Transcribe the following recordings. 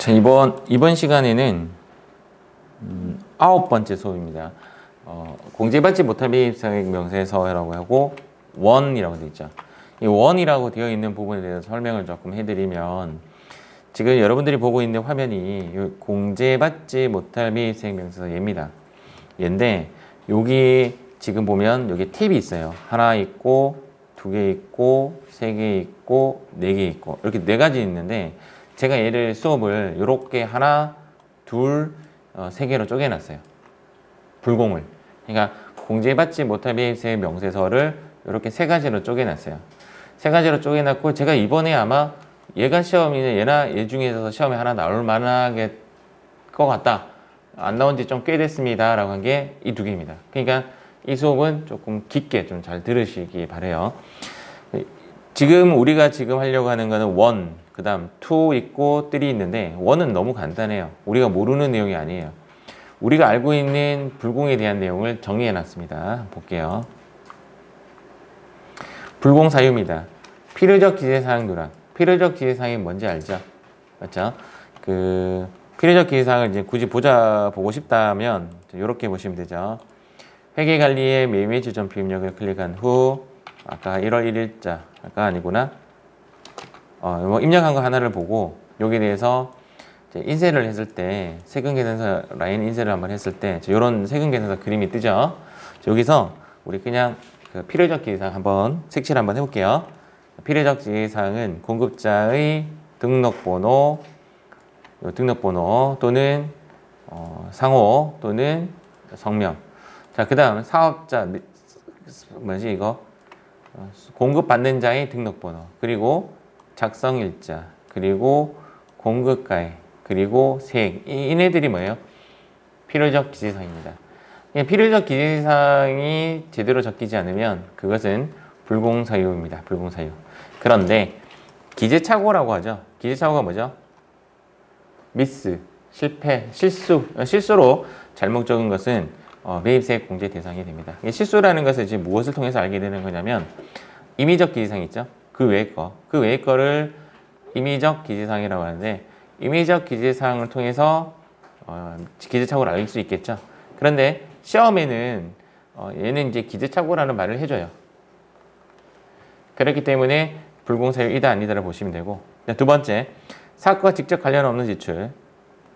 자, 이번 시간에는 9번째 수업입니다. 공제받지 못할 매입사액 명세서라고 하고 원이라고 되어 있죠. 이 원이라고 되어 있는 부분에 대해서 설명을 조금 해드리면, 지금 여러분들이 보고 있는 화면이 공제받지 못할 매입사액 명세서 얘입니다. 얘인데, 여기 지금 보면 여기 탭이 있어요. 하나 있고, 두 개 있고, 세 개 있고, 네 개 있고, 이렇게 네 가지 있는데, 제가 얘를 수업을 이렇게 하나, 둘, 세 개로 쪼개놨어요. 불공을. 그러니까 공제받지 못할 매입사액 명세서를 이렇게 세 가지로 쪼개놨어요. 세 가지로 쪼개놨고, 제가 이번에 아마 얘가 시험이나 얘 중에서 시험에 하나 나올 만하게 것 같다, 안 나온 지 좀 꽤 됐습니다 라고 한 게 이 두 개입니다. 그러니까 이 수업은 조금 깊게 좀 잘 들으시기 바래요. 지금 우리가 하려고 하는 거는 원, 그 다음 2 있고 3 있는데, 원은 너무 간단해요. 우리가 모르는 내용이 아니에요. 우리가 알고 있는 불공에 대한 내용을 정리해 놨습니다. 볼게요. 불공 사유입니다. 필요적 기재사항 누락. 필요적 기재사항이 뭔지 알죠? 맞죠? 필요적 기재사항을 이제 굳이 보고 싶다면 이렇게 보시면 되죠. 회계관리의 매매 지점 비입력을 클릭한 후, 아까 1월 1일자, 아까 아니구나. 입력한 거 하나를 보고, 여기에 대해서 이제 인쇄를 했을 때, 세금계산서 라인 인쇄를 한번 했을 때, 이런 세금계산서 그림이 뜨죠. 여기서 우리 그냥 필요적 기재사항 한번 색칠 한번 해볼게요. 필요적 기재사항은 공급자의 등록번호 또는 상호 또는 성명. 자, 그 다음 사업자, 뭐지 이거? 공급받는 자의 등록번호, 그리고 작성일자, 그리고 공급가액, 그리고 세액. 이네들이 뭐예요? 필요적 기재사항입니다. 필요적 기재사항이 제대로 적히지 않으면 그것은 불공사유입니다. 불공사유. 그런데 기재착오라고 하죠. 기재착오가 뭐죠? 미스, 실패, 실수로 잘못 적은 것은 매입사액 공제 대상이 됩니다. 실수라는 것을 이제 무엇을 통해서 알게 되는 거냐면, 임의적 기재사항 있죠? 그 외의 거를 임의적 기재사항이라고 하는데, 임의적 기재사항을 통해서 기재착오를 알 수 있겠죠. 그런데 시험에는 얘는 이제 기재착오라는 말을 해줘요. 그렇기 때문에 불공사유이다 아니다를 보시면 되고, 두 번째, 사업과 직접 관련 없는 지출.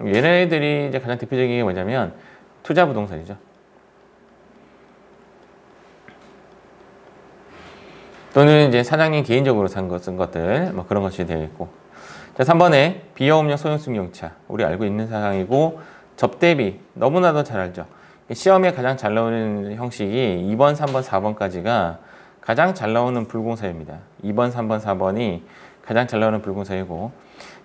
얘네들이 이제 가장 대표적인 게 뭐냐면 투자 부동산이죠. 또는 이제 사장님 개인적으로 쓴 것들, 뭐 그런 것이 되어 있고. 자, 3번에 비영업용 소형승용차. 우리 알고 있는 사항이고, 접대비. 너무나도 잘 알죠. 시험에 가장 잘 나오는 형식이 2번, 3번, 4번까지가 가장 잘 나오는 불공사유입니다. 2번, 3번, 4번이 가장 잘 나오는 불공사유고,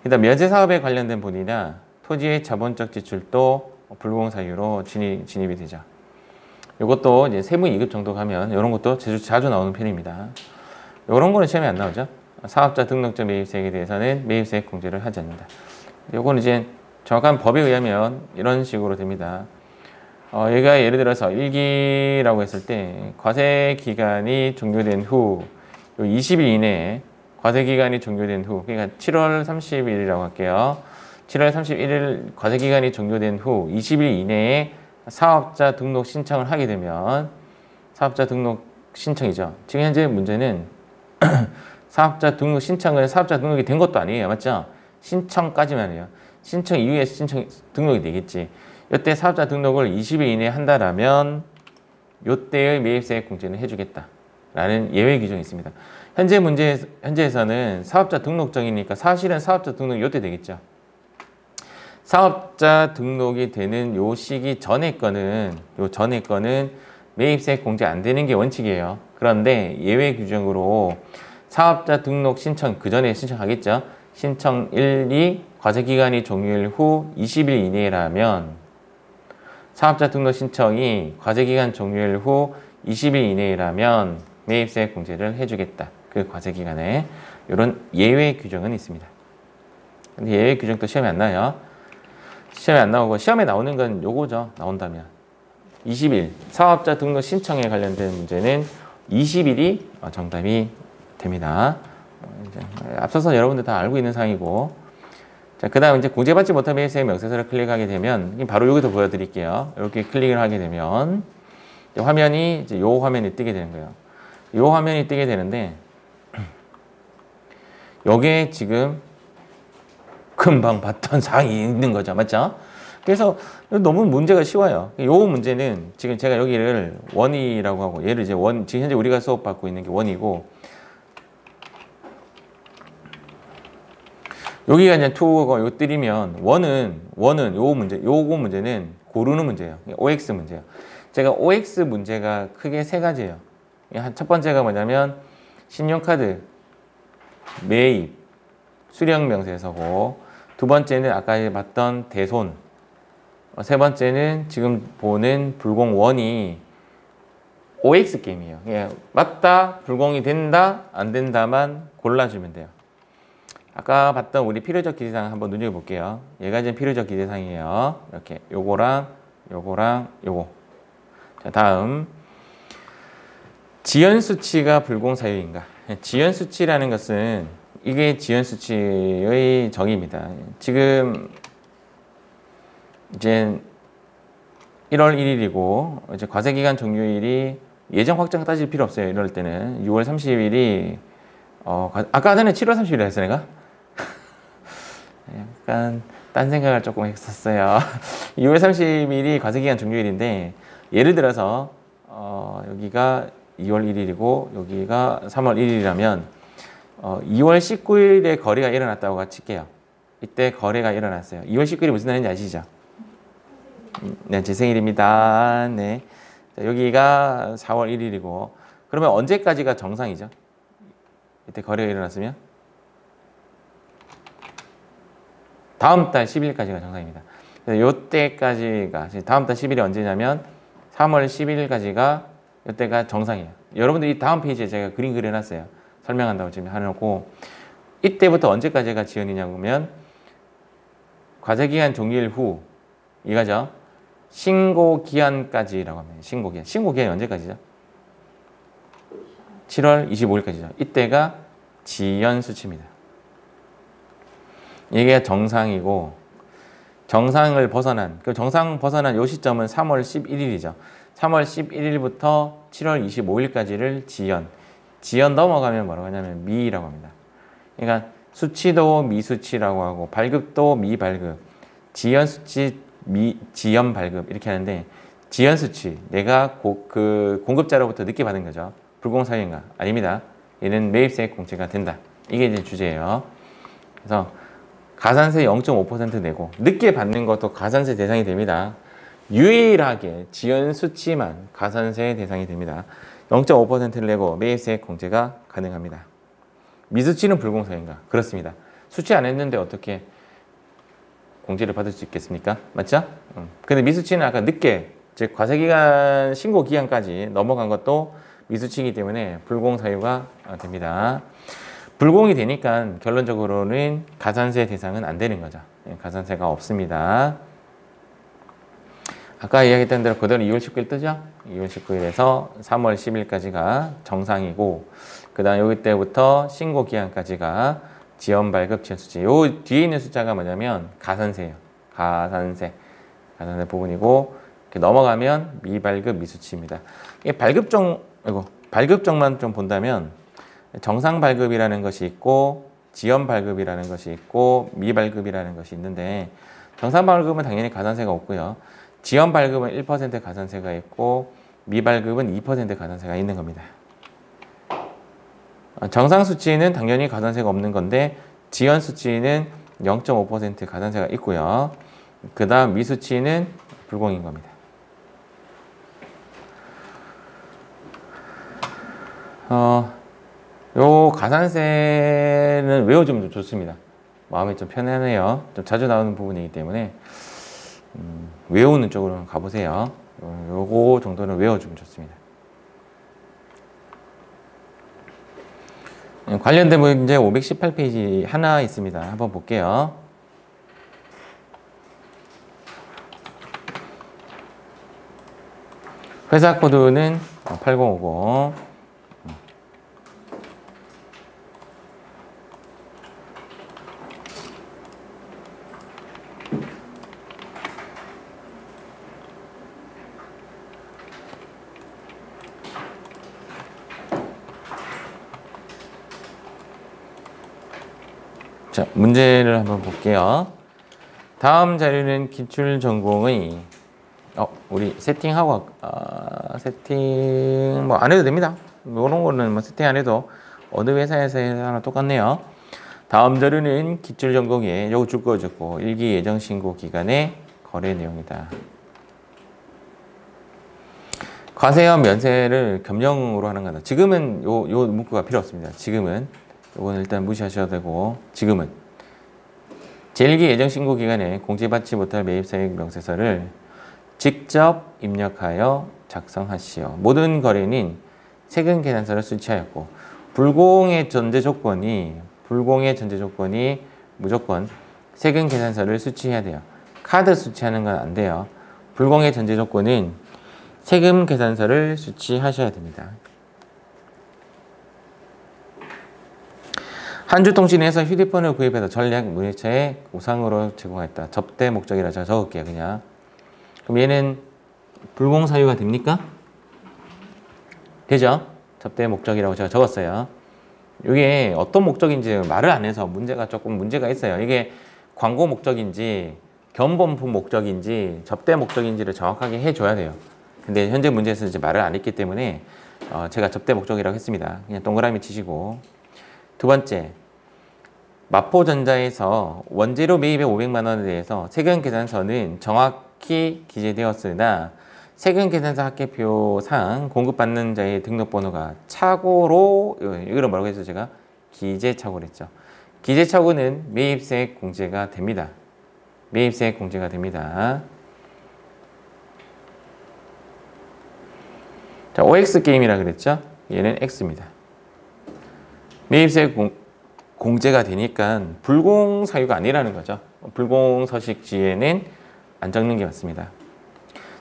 일단 면세사업에 관련된 분이나 토지의 자본적 지출도 불공사유로 진입이 되죠. 이것도 이제 세무 2급 정도 가면 이런 것도 자주 나오는 편입니다. 이런 거는 시험에 안 나오죠. 사업자 등록적 매입세액에 대해서는 매입세액 공제를 하지 않는다. 이거는 이제 정확한 법에 의하면 이런 식으로 됩니다. 얘가 예를 들어서 1기라고 했을 때 과세기간이 종료된 후 20일 이내에 과세기간이 종료된 후, 그러니까 7월 30일이라고 할게요. 7월 31일 과세기간이 종료된 후 20일 이내에 사업자 등록 신청을 하게 되면, 사업자 등록 신청이죠. 지금 현재 문제는 사업자 등록 신청은 사업자 등록이 된 것도 아니에요. 맞죠? 신청까지만 해요. 신청 이후에 등록이 되겠지. 이때 사업자 등록을 20일 이내에 한다라면 이때의 매입세액 공제는 해주겠다라는 예외 규정이 있습니다. 현재에서는 사업자 등록정이니까 사실은 사업자 등록이 이때 되겠죠. 사업자 등록이 되는 요 시기 전에 거는 매입세액 공제 안 되는 게 원칙이에요. 그런데 예외 규정으로 사업자 등록 신청 그 전에 신청하겠죠. 신청일이 과세기간이 종료일 후 20일 이내라면, 사업자 등록 신청이 과세기간 종료일 후 20일 이내라면 매입세액 공제를 해주겠다. 그 과세기간에. 이런 예외 규정은 있습니다. 근데 예외 규정도 시험에 안 나요. 시험에 안 나오고, 시험에 나오는 건 요거죠. 나온다면 20일 사업자 등록 신청에 관련된 문제는 20일이 정답이 됩니다. 이제 앞서서 여러분들 다 알고 있는 사항이고, 자, 그 다음 이제 공제받지 못한 매입사의 명세서를 클릭하게 되면 바로 여기도 보여드릴게요. 이렇게 클릭을 하게 되면 화면이 이제 요 화면이 뜨게 되는 거예요. 요 화면이 뜨게 되는데 여기에 지금 금방 봤던 사항이 있는 거죠. 맞죠? 그래서 너무 문제가 쉬워요. 요 문제는 지금 제가 여기를 원이라고 하고 얘를 이제 지금 현재 우리가 수업받고 있는 게 원이고 여기가 이제 2가 요 3면 원은 요거 문제는 고르는 문제예요. OX 문제예요. 제가 OX 문제가 크게 세 가지예요. 첫 번째가 뭐냐면 신용카드 매입 수령 명세서고 두 번째는 아까 봤던 대손 세 번째는 지금 보는 불공원이 OX 게임이에요. 맞다, 불공이 된다, 안 된다만 골라주면 돼요. 아까 봤던 우리 필요적 기재사항 한번 눈여겨볼게요. 얘가 이제 필요적 기재사항이에요. 이렇게 요거랑 요거. 자, 다음 지연수치가 불공사유인가? 지연수치라는 것은 이게 지연수치의 정의입니다. 지금 이제 1월 1일이고 이제 과세기간 종료일이 예정 확정 따질 필요 없어요. 이럴 때는 6월 30일이 아까 전에 7월 30일이라 했어 내가? 약간 딴 생각을 조금 했었어요. 6월 30일이 과세기간 종료일인데 예를 들어서 여기가 2월 1일이고 여기가 3월 1일이라면 2월 19일에 거래가 일어났다고 칠게요. 이때 거래가 일어났어요. 2월 19일이 무슨 날인지 아시죠? 네, 제 생일입니다. 네. 자, 여기가 4월 1일이고 그러면 언제까지가 정상이죠? 이때 거래가 일어났으면 다음 달 10일까지가 정상입니다. 이때까지가 다음 달 10일이 언제냐면 3월 10일까지가 이때가 정상이에요. 여러분들 이 다음 페이지에 제가 그림 그려놨어요. 설명한다고 지금 해놓고 이때부터 언제까지가 지연이냐면 과세기간 종료일 후 이거죠. 신고기한까지라고 합니다. 신고기한이 언제까지죠? 7월 25일까지죠. 이때가 지연수치입니다. 이게 정상이고 정상을 벗어난 정상 벗어난 요 시점은 3월 11일이죠. 3월 11일부터 7월 25일까지를 지연 넘어가면 뭐라고 하냐면 미라고 합니다. 그러니까 수치도 미수치라고 하고 발급도 미발급, 지연수치 지연발급 이렇게 하는데 지연수치 내가 그 공급자로부터 늦게 받은 거죠. 불공사유인가? 아닙니다. 얘는 매입세액 공제가 된다. 이게 이제 주제예요. 그래서 가산세 0.5% 내고 늦게 받는 것도 가산세 대상이 됩니다. 유일하게 지연수치만 가산세 대상이 됩니다. 0.5%를 내고 매입세액 공제가 가능합니다. 미수치는 불공사유인가? 그렇습니다. 수치 안 했는데 어떻게 공제를 받을 수 있겠습니까? 맞죠? 근데 미수치는 아까 늦게 즉 과세기간 신고기한까지 넘어간 것도 미수치이기 때문에 불공사유가 됩니다. 불공이 되니까 결론적으로는 가산세 대상은 안 되는 거죠. 가산세가 없습니다. 아까 이야기했던 대로 그대로 2월 19일 뜨죠? 2월 19일에서 3월 10일까지가 정상이고 그 다음 여기 때부터 신고기한까지가 지연발급, 지연수치. 요 뒤에 있는 숫자가 뭐냐면 가산세예요. 가산세 부분이고 이렇게 넘어가면 미발급, 미수치입니다. 이게 발급정만 좀 본다면 정상 발급이라는 것이 있고 지연 발급이라는 것이 있고 미발급이라는 것이 있는데 정상 발급은 당연히 가산세가 없고요. 지연 발급은 1% 가산세가 있고 미발급은 2% 가산세가 있는 겁니다. 정상 수치는 당연히 가산세가 없는 건데 지연 수치는 0.5% 가산세가 있고요. 그 다음 미수치는 불공인 겁니다. 요 가산세는 외워주면 좀 좋습니다. 마음이 좀 편안해요. 좀 자주 나오는 부분이기 때문에 외우는 쪽으로 가보세요. 요거 정도는 외워주면 좋습니다. 관련된 문제 518페이지 하나 있습니다. 한번 볼게요. 회사 코드는 8050. 자, 문제를 한번 볼게요. 다음 자료는 기출 전공의 우리 세팅하고 세팅 뭐 안 해도 됩니다. 이런 거는 뭐 세팅 안 해도 어느 회사에서 하나 똑같네요. 다음 자료는 기출 전공의 요거 줄 거 줬고 일기 예정 신고 기간의 거래 내용이다. 과세와 면세를 겸용으로 하는 거다. 지금은 요 문구가 필요 없습니다. 지금은 요거는 일단 무시하셔도 되고 지금은 제1기 예정 신고 기간에 공제받지 못할 매입사익 명세서를 직접 입력하여 작성하시오. 모든 거래는 세금 계산서를 수취하였고 불공의 전제 조건이 무조건 세금 계산서를 수취해야 돼요. 카드 수취하는 건 안 돼요. 불공의 전제 조건은 세금 계산서를 수취하셔야 됩니다. 한주통신에서 휴대폰을 구입해서 전략 문의차에 우상으로 제공했다. 접대 목적이라 제가 적을게요. 그냥. 그럼 얘는 불공사유가 됩니까? 되죠? 접대 목적이라고 제가 적었어요. 이게 어떤 목적인지 말을 안 해서 조금 문제가 있어요. 이게 광고 목적인지 견본품 목적인지 접대 목적인지를 정확하게 해줘야 돼요. 근데 현재 문제에서 이제 말을 안 했기 때문에 제가 접대 목적이라고 했습니다. 그냥 동그라미 치시고. 두 번째, 마포전자에서 원재료 매입에 500만 원에 대해서 세금 계산서는 정확히 기재되었으나 세금 계산서 합계표상 공급받는 자의 등록번호가 착오로, 이거를 뭐라고 해서 제가 기재착오를 했죠. 기재착오는 매입세액 공제가 됩니다. 매입세액 공제가 됩니다. 자, OX 게임이라 그랬죠? 얘는 X입니다. 매입세액 공제가 되니까 불공사유가 아니라는 거죠. 불공서식지에는 안 적는 게 맞습니다.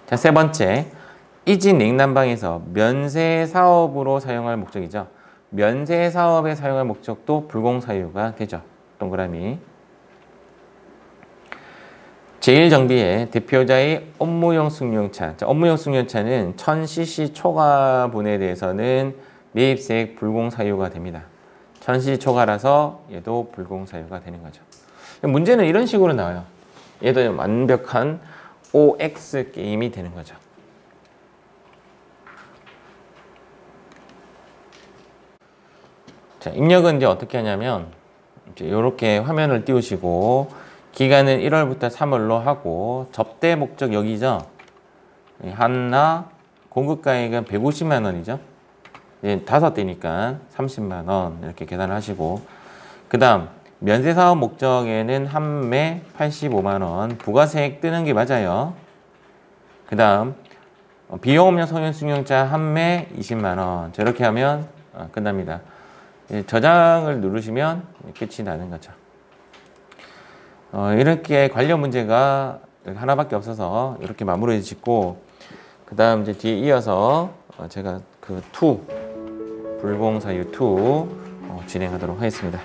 자, 세 번째, 이 집 냉난방에서 면세사업으로 사용할 목적이죠. 면세사업에 사용할 목적도 불공사유가 되죠. 동그라미. 제1정비의 대표자의 업무용 승용차. 자, 업무용 승용차는 1000cc 초과분에 대해서는 매입세액 불공사유가 됩니다. 1000cc 초과라서 얘도 불공사유가 되는 거죠. 문제는 이런 식으로 나와요. 얘도 완벽한 OX 게임이 되는 거죠. 자, 입력은 이제 어떻게 하냐면 이제 이렇게 화면을 띄우시고 기간은 1월부터 3월로 하고 접대 목적 여기죠. 하나 공급가액은 150만 원이죠. 이제 5대니까 30만 원 이렇게 계산을 하시고 그 다음 면세사업 목적에는 한 매 85만 원 부가세액 뜨는 게 맞아요. 그 다음 비용 없는 소형승용차 한 매 20만 원 저렇게 하면 끝납니다. 저장을 누르시면 끝이 나는 거죠. 이렇게 관련 문제가 하나밖에 없어서 이렇게 마무리 짓고 그 다음 이제 뒤에 이어서 제가 그 불공사유 2 진행하도록 하겠습니다.